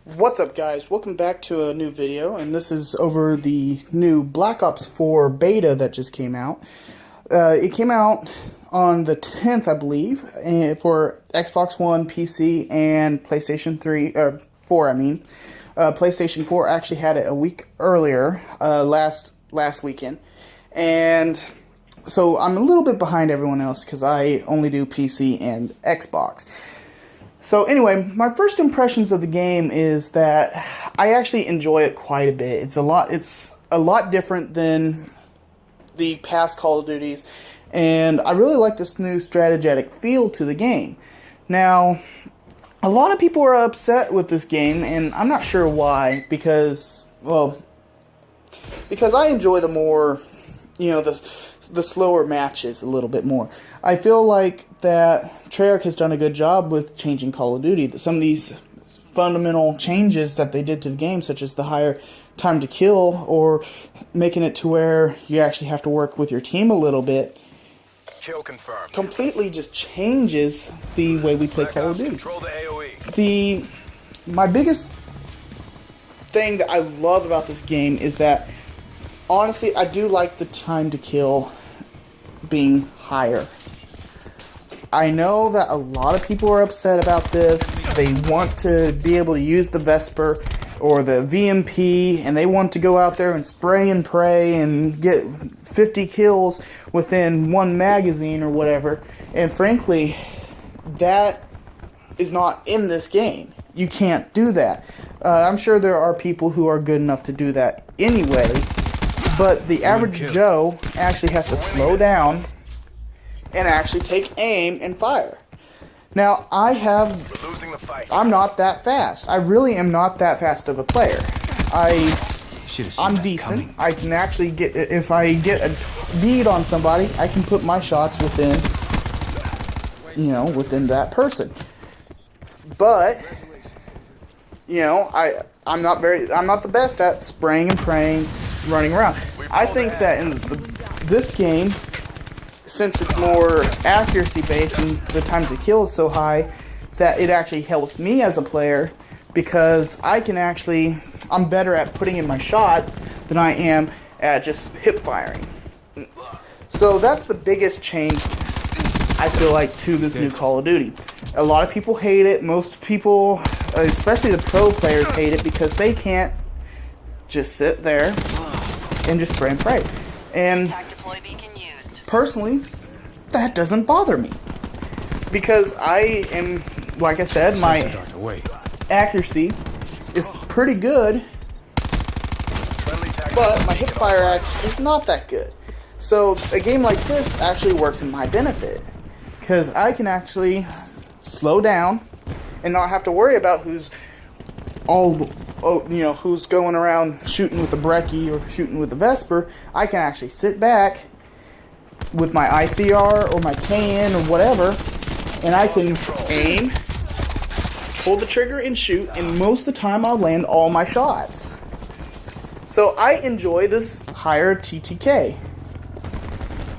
What's up, guys? Welcome back to a new video, and this is over the new Black Ops 4 beta that just came out. It came out on the 10th, I believe, for Xbox One, PC, and PlayStation 4, I mean. PlayStation 4 actually had it a week earlier, last weekend, and so I'm a little bit behind everyone else because I only do PC and Xbox. So anyway, my first impressions of the game is that I actually enjoy it quite a bit. It's a lot different than the past Call of Duties, and I really like this new strategetic feel to the game. Now, a lot of people are upset with this game, and I'm not sure why, because I enjoy the more, the slower matches a little bit more. I feel like that Treyarch has done a good job with changing Call of Duty. Some of these fundamental changes that they did to the game, such as the higher time to kill, or making it to where you actually have to work with your team a little bit, kill confirmed, completely just changes the way we play Call of Duty. Control the AoE. My biggest thing that I love about this game is that, honestly, I do like the time to kill being higher. I know that a lot of people are upset about this. They want to be able to use the Vesper or the VMP, and they want to go out there and spray and pray and get 50 kills within one magazine or whatever. And frankly, that is not in this game. You can't do that. I'm sure there are people who are good enough to do that anyway, but the average Joe actually has to slow down and actually take aim and fire. Now, I'm not that fast. I really am not that fast of a player. I'm decent. I can actually if I get a bead on somebody, I can put my shots within that person. But, I'm not the best at spraying and praying, running around. I think that in this game, since it's more accuracy based and the time to kill is so high, that it actually helps me as a player, because I'm better at putting in my shots than I am at just hip firing. So that's the biggest change, I feel like, to this new Call of Duty. A lot of people hate it. Most people, especially the pro players, hate it because they can't just sit there and just spray and pray. And personally, that doesn't bother me, because I am, like I said, my accuracy is pretty good, but my hipfire accuracy is not that good. So a game like this actually works in my benefit, because I can actually slow down and not have to worry about who's going around shooting with the Brecci or shooting with the Vesper. I can actually sit back with my ICR or my KN or whatever, and I can aim, pull the trigger and shoot, and most of the time I'll land all my shots. So I enjoy this higher TTK.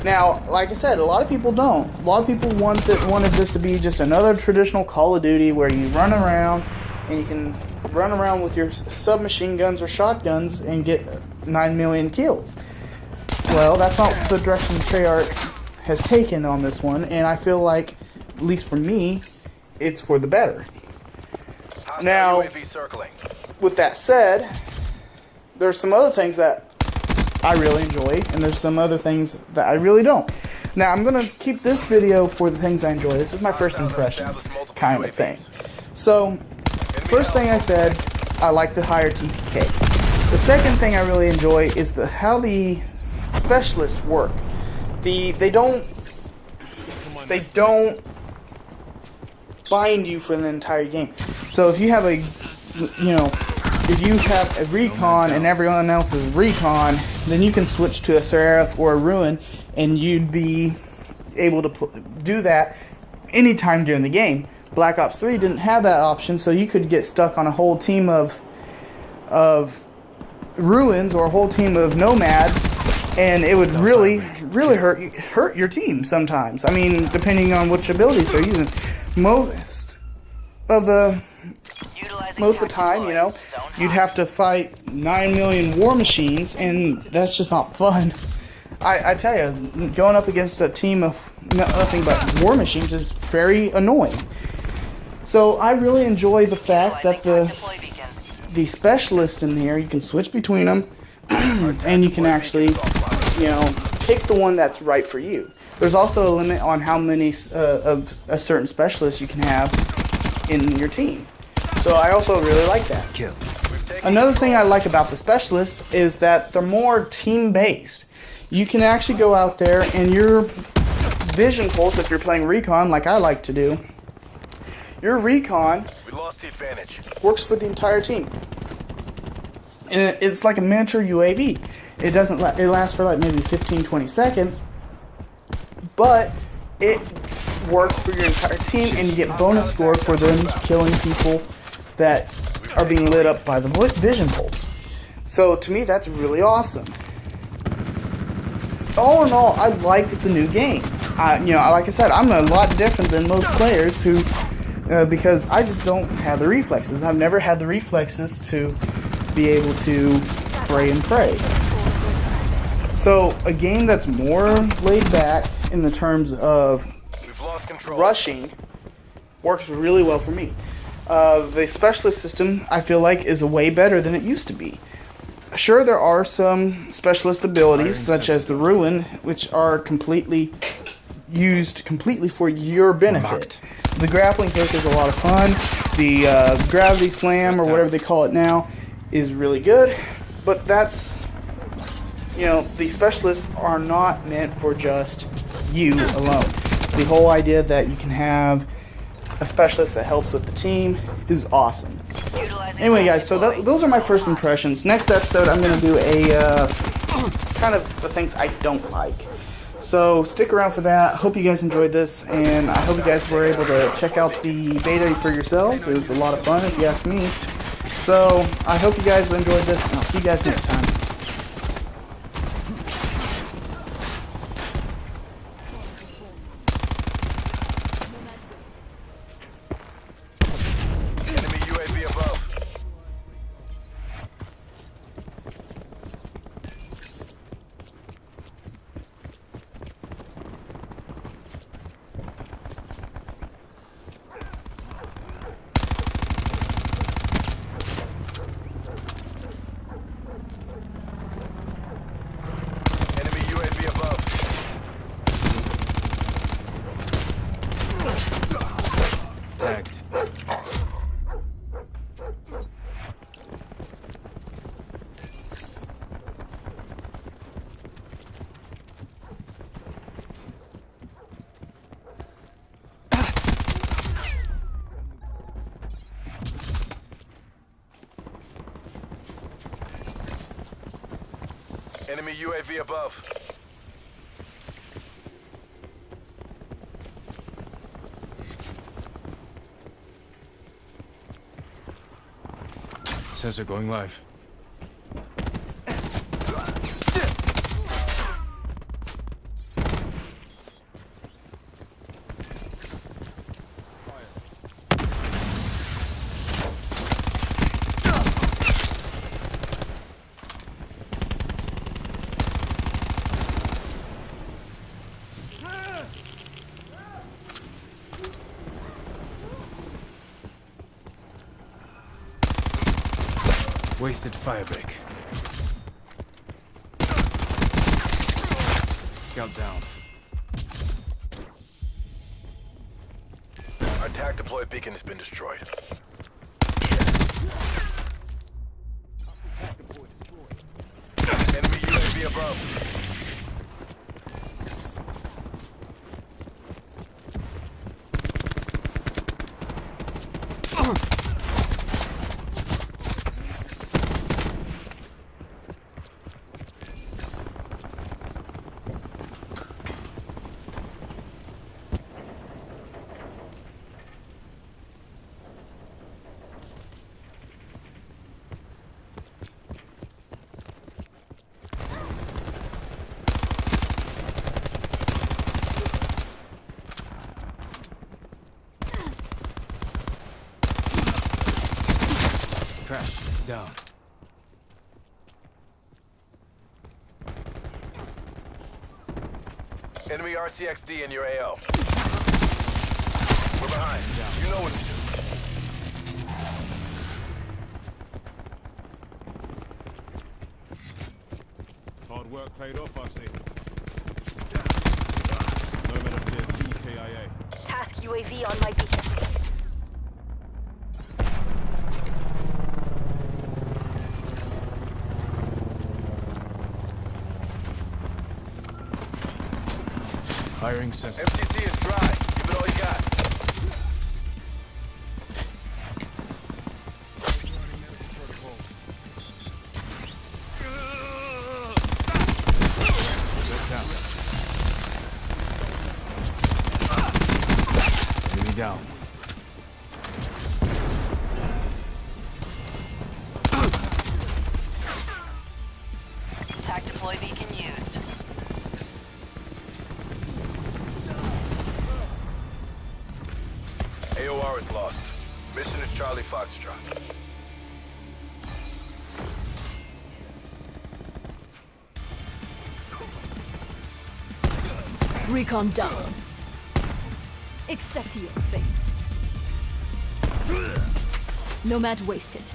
Now, like I said, a lot of people don't. A lot of people wanted this to be just another traditional Call of Duty where you run around and you can run around with your submachine guns or shotguns and get 9 million kills. Well, that's not the direction Treyarch has taken on this one, and I feel like, at least for me, it's for the better. Now, with that said, there's some other things that I really enjoy, and there's some other things that I really don't. Now, I'm going to keep this video for the things I enjoy. This is my first impressions kind of thing. So, first thing I said, I like the higher TTK. The second thing I really enjoy is how the specialists work. They don't bind you for the entire game. So if you have a recon and everyone else is recon, then you can switch to a Seraph or a Ruin, and you'd be able to do that anytime during the game. Black Ops 3 didn't have that option, so you could get stuck on a whole team of Ruins or a whole team of Nomad, and it would really hurt your team sometimes. I mean, depending on which abilities they're using. of the Utilizing most of the time, you know, you'd have to fight 9 million war machines, and that's just not fun. I tell you, going up against a team of nothing but war machines is very annoying. So I really enjoy the fact that the specialist in here, you can switch between them, and you can actually, you know, pick the one that's right for you. There's also a limit on how many of a certain specialist you can have in your team. So I also really like that. Another thing I like about the specialists is that they're more team-based. You can actually go out there and your vision pulse, if you're playing recon like I like to do, your recon works for the entire team. And it's like a miniature UAV. It doesn't it lasts for like maybe 15-20 seconds, but it works for your entire team, and you get bonus score for them killing people that are being lit up by the vision pulse. So to me, that's really awesome. All in all, I like the new game. You know, like I said, I'm a lot different than most players who, because I just don't have the reflexes. I've never had the reflexes to be able to spray and pray. So a game that's more laid back in the terms of rushing works really well for me. The specialist system, I feel like, is way better than it used to be. Sure, there are some specialist abilities, such as the Ruin, which are used completely for your benefit. The grappling hook is a lot of fun. The gravity slam, or whatever they call it now, is really good. But that's, you know, the specialists are not meant for just you alone. The whole idea that you can have a specialist that helps with the team is awesome. Anyway, guys, so those are my first impressions. Next episode, I'm going to do a kind of the things I don't like. So stick around for that. Hope you guys enjoyed this, and I hope you guys were able to check out the beta for yourselves. It was a lot of fun, if you ask me. So I hope you guys enjoyed this, and I'll see you guys next time. Enemy UAV above. Sensor going live. Wasted firebreak. Scout down. Our TAC deployed beacon has been destroyed. Enemy UAV above. Crash. Down. Enemy RCXD in your AO. We're behind. You know what to do. Hard work paid off, I see. Nomad appears EKIA. Task UAV on my beacon. Firing sensor. MTT is dry. Give it all you got. Enemy down. Attack deploy beacon used. AOR is lost. Mission is Charlie Foxtrot. Recon down. Accept your fate. Nomad wasted.